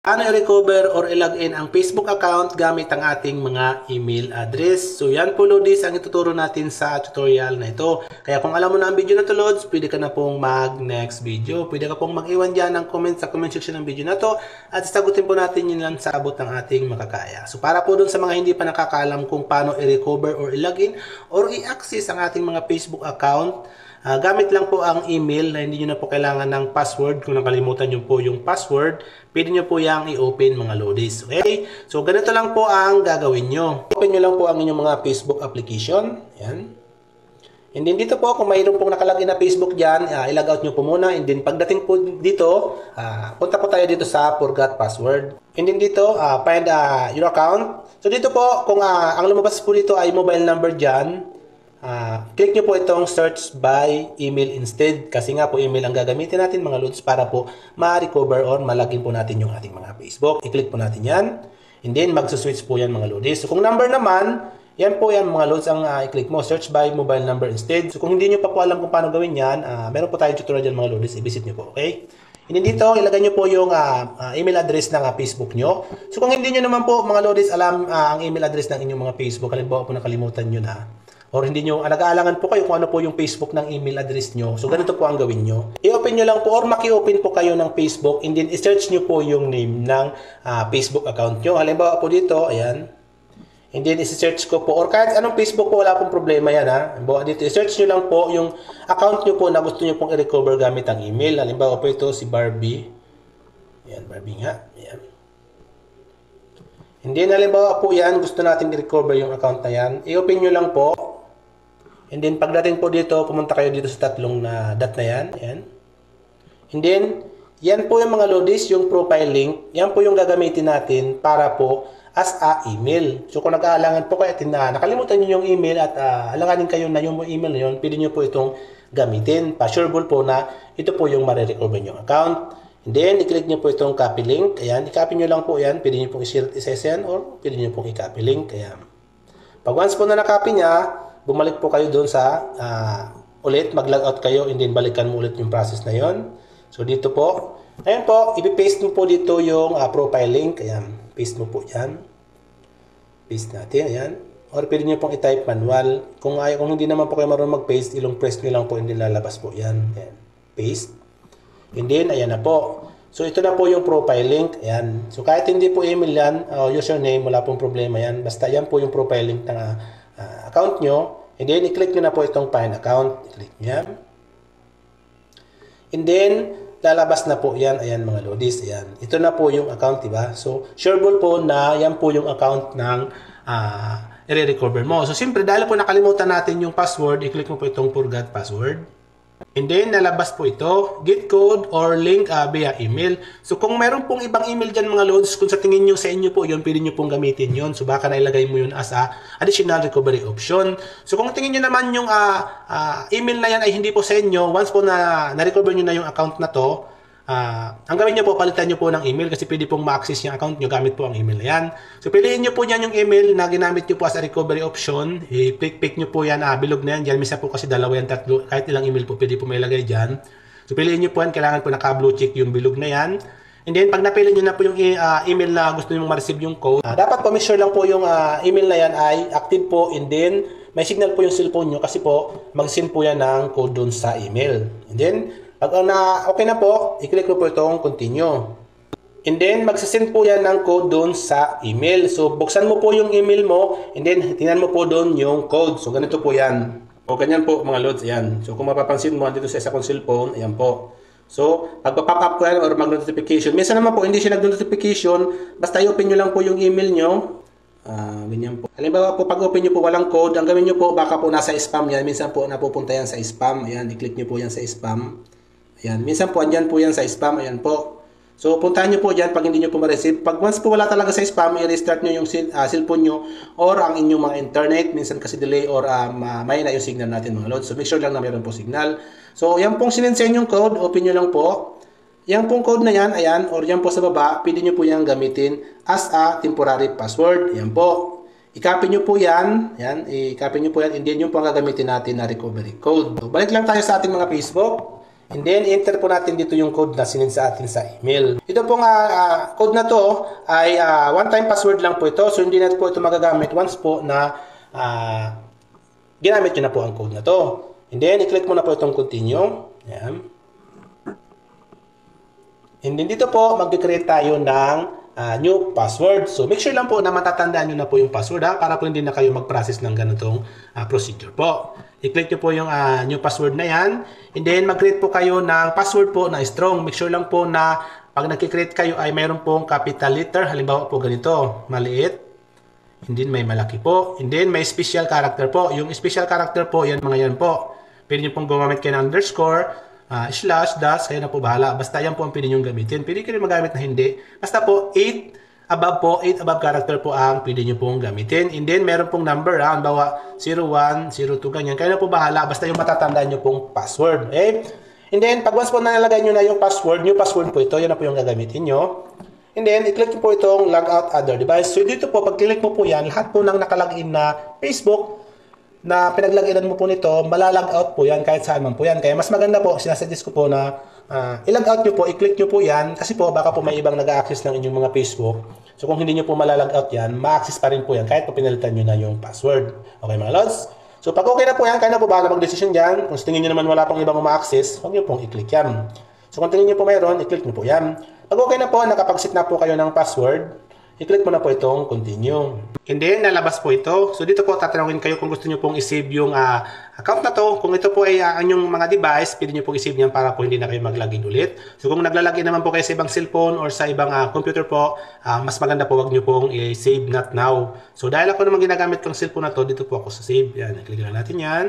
Paano i-recover or i-login ang Facebook account gamit ang ating mga email address. So yan po Lodis ang ituturo natin sa tutorial na ito. Kaya kung alam mo na ang video na to Lods, pwede ka na pong mag-next video. Pwede ka pong mag-iwan dyan ng comment sa comment section ng video na to at sasagutin po natin yun lang sa abot ng ating makakaya. So para po dun sa mga hindi pa nakakaalam kung paano i-recover or i-login or i-access ang ating mga Facebook account, gamit lang po ang email na hindi nyo na po kailangan ng password. Kung nakalimutan nyo po yung password, pwede nyo po yung i-open mga Lodis. Okay? So, ganito lang po ang gagawin nyo. Open nyo lang po ang inyong mga Facebook application. Yan. And then dito po, kung mayroon pong nakalagin na Facebook dyan, i-log out nyo po muna. And then pagdating po dito, punta po tayo dito sa forgot password. And then dito, find your account. So dito po, kung ang lumabas po dito ay mobile number dyan, click nyo po itong search by email instead kasi nga po email ang gagamitin natin mga Lods para po ma-recover or malagin po natin yung ating mga Facebook. I-click po natin yan and then magsuswitch po yan mga Lodis. So kung number naman, yan po yan mga Lods ang i-click mo, search by mobile number instead. So kung hindi nyo pa po alam kung paano gawin yan, meron po tayong tutorial dyan mga Lodis, i-visit nyo po, okay? And then dito, ilagay nyo po yung email address ng Facebook nyo. So kung hindi nyo naman po mga Lodis alam ang email address ng inyong mga Facebook, halimbawa po nakalimutan nyo na, or hindi nyo, nag-aalangan po kayo kung ano po yung Facebook ng email address nyo. So, ganito po ang gawin nyo. I-open nyo lang po or maki-open po kayo ng Facebook and then i-search nyo po yung name ng Facebook account nyo. Halimbawa po dito, ayan. And then i-search ko po, or kahit anong Facebook po, wala pong problema yan ha. Halimbawa dito, i-search nyo lang po yung account nyo po na gusto nyo pong i-recover gamit ang email. Halimbawa po ito, si Barbie. Ayan, Barbie nga. Ayan. And then, halimbawa po yan, gusto natin i-recover yung account na yan. I-open nyo lang po. And then, pagdating po dito, pumunta kayo dito sa tatlong na dot na yan. Ayan. And then, yan po yung mga Lodis, yung profile link. Yan po yung gagamitin natin para po as a email. So, kung nag-aalangan po kayo at nakalimutan nyo yung email at alanganin kayo na yung email na yun, pwede nyo po itong gamitin. Pa-sureable po na ito po yung marirecover yung account. And then, i-click nyo po itong copy link. Ayan, i-copy nyo lang po yan. Pwede nyo pong i-send or pwede nyo pong i-copy link. Ayan. Pag once po na na-copy nya, bumalik po kayo doon sa ulit, mag-logout kayo and then balikan mo ulit yung process na yon. So dito po, ayan po, ipi-paste mo po dito yung profile link. Ayan, paste mo po yan. Paste natin, ayan. Or pwede nyo pong i-type manual. Kung hindi naman po kayo marunong mag-paste, ilong press nyo lang po and then lalabas po yan. Ayan, paste. And then, ayan na po. So ito na po yung profile link. Ayan. So kahit hindi po email yan, username, wala pong problema yan. Basta yan po yung profile link ng account nyo, and then i-click nyo na po itong find account, i-click nyo yan, and then lalabas na po yan, ayan mga Lodis, ayan, ito na po yung account, diba? So, sureable po na yan po yung account ng i-recover mo. So, siyempre, dahil po nakalimutan natin yung password, i-click mo po itong forgot password. And then, lalabas po ito, get code or link via email. So, kung meron pong ibang email dyan mga Lods, kung sa tingin nyo sa inyo po yun, pwede nyo pong gamitin yun. So, baka nailagay mo yun as a additional recovery option. So, kung tingin nyo naman yung email na yan ay hindi po sa inyo, once po na-recover nyo na yung account na to, ang gawin nyo po, palitan nyo po ng email kasi pwede pong ma-access yung account nyo gamit po ang email na yan. So, piliin nyo po yan yung email na ginamit nyo po as a recovery option. I-pick nyo po yan, bilog na yan. Diyan, minsan po kasi dalawa yan, tatlo, kahit ilang email po, pwede po may lagay dyan. So, piliin nyo po yan, kailangan po naka-blue check yung bilog na yan. And then, pag napili nyo na po yung email na gusto nyo ma-receive yung code, dapat po make sure lang po yung email na yan ay active po and then may signal po yung cellphone nyo kasi po mag-send po yan ng code dun sa email. And then, pag okay na po, i-click ko po itong continue. And then, magsasend po yan ng code doon sa email. So, buksan mo po yung email mo and then, tingnan mo po doon yung code. So, ganito po yan. O, ganyan po mga Lods, ayan. So, kung mapapansin mo, dito sa isa kong cellphone, ayan po. So, pag pop up ko yan or mag-notification, minsan naman po, hindi siya nag-notification, basta i-open nyo lang po yung email nyo. Ganyan po. Halimbawa po, pag open nyo po walang code, ang gawin nyo po, baka po nasa spam yan. Minsan po, napupunta yan sa spam. Ayan, i-click nyo po yan sa spam. Ayan, minsan po, andyan po yan sa spam. Ayan po. So, puntahan nyo po dyan pag hindi nyo po ma-receive. Pag once po wala talaga sa spam, i-restart nyo yung cellphone nyo or ang inyong mga internet. Minsan kasi delay or may na yung signal natin mga Lods. So, make sure lang na mayroon po signal. So, yan pong sinensend yung code. Open nyo lang po. Yan pong code na yan, ayan, or yan po sa baba, pwede nyo po yan gamitin as a temporary password. Yan po. I-copy nyo po yan. Yan, i-copy nyo po yan. And then yung po ang gagamitin natin na recovery code. So, balik lang tayo sa ating mga Facebook. And then, enter po natin dito yung code na sinend sa atin sa email. Ito pong code na to ay one-time password lang po ito. So, hindi na po ito magagamit once po na ginamit nyo na po ang code na to. And then, i-click mo na po itong continue. Ayan. And then, dito po, mag-create tayo ng new password. So, make sure lang po na matatandaan nyo na po yung password para po hindi na kayo mag-process ng ganitong procedure po. I-click nyo po yung new password na yan. And then, mag-create po kayo ng password po na strong. Make sure lang po na pag nag-create kayo ay mayroon pong capital letter. Halimbawa po ganito, maliit. And then, may malaki po. And then, may special character po. Yung special character po, yan mga yan po. Pwede nyo pong gumamit kayo ng underscore, slash, dash, kayo na po bahala. Basta yan po ang pwede nyo gamitin. Pwede kayo magamit na hindi. Basta po, 8 above character po ang pwede nyo pong gamitin. And then, meron pong number, halimbawa 01, 02, ganyan. Kayo na po bahala. Basta yung matatandaan nyo pong password. Okay? And then, pag once po nalalagay nyo na yung password, new password po ito, yan na po yung gagamitin nyo. And then, i-click nyo po itong log out other device. So, dito po, pag click mo po yan, lahat po ng nakalagin na Facebook, na pinaglaginan mo po nito, malalog out po yan kahit saan man po yan. Kaya mas maganda po, sinasuggest ko po na i-log out nyo po, i-click nyo po yan kasi po baka po may ibang nag-access ng inyong mga Facebook. So kung hindi nyo po malalog out yan, ma-access pa rin po yan kahit po pinalitan nyo na yung password. Okay mga lods? So pag okay na po yan, kaya na po bahala mag-decision dyan. Kung tingin nyo naman wala pong ibang ma-access, huwag nyo pong i-click yan. So kung tingin nyo po mayroon, i-click nyo po yan. Pag okay na po, nakapag-set na po kayo ng password, i-click mo na po itong continue. And then, lalabas po ito. So, dito po tatanungin kayo kung gusto nyo pong i-save yung account na to. Kung ito po ay inyong mga device, pwede nyo pong i-save yan para po hindi na kayo mag-login ulit. So, kung naglalagin naman po kayo sa ibang cellphone or sa ibang computer po, mas maganda po wag nyo pong i-save not now. So, dahil ako naman ginagamit kong cellphone na to, dito po ako sa save. Yan, click na natin yan.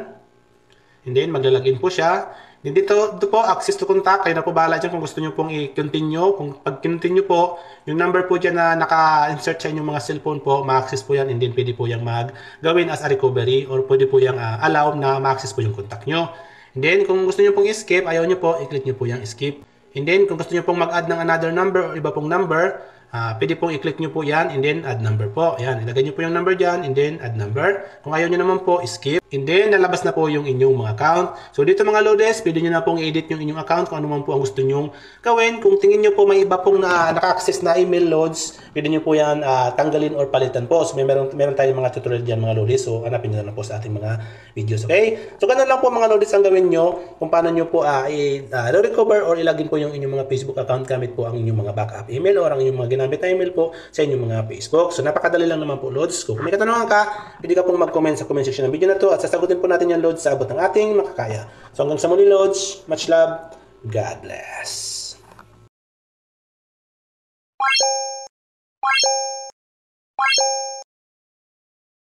And then, maglalagin po siya. Dito po, access to contact. Kayo na po bahala dyan kung gusto nyo pong i-continue. Kung pag-continue po, yung number po dyan na naka-insert sa inyong mga cellphone po, ma-access po yan and then pwede po yung mag-gawin as a recovery or pwede po yung allow na ma-access po yung contact nyo. And then, kung gusto nyo pong escape, ayaw nyo po, i-click nyo po yung escape. And then, kung gusto nyo pong mag-add ng another number or iba pong number, pwede pong i-click nyo po yan and then add number po. Ayan, ilagay nyo po yung number dyan and then add number. Kung ayaw nyo naman po, skip. And then, nalabas na po yung inyong mga account. So, dito mga lodes, pwede nyo na pong i-edit yung inyong account kung ano man po ang gusto nyong gawin. Kung tingin nyo po may iba pong naka-access na email loads, pwede nyo po yan tanggalin or palitan po. So, meron tayong mga tutorial dyan mga lodes. So, hanapin nyo na po sa ating mga videos. Okay? So, ganun lang po mga lodes ang gawin nyo kung paano nyo po i-recover or ilagin po yung inyong mga Facebook account gamit po ang inyong mga backup email or ang inyong mga ginamit na email po sa inyong mga Facebook. So, napakadali lang naman po lodes. Kung may katanungan ka, pwede ka pong mag-comment sa comment section ng video na to at sasagutin po natin yan, Lods, sa abot ng ating makakaya. So hanggang sa muli, Lods. Much love. God bless.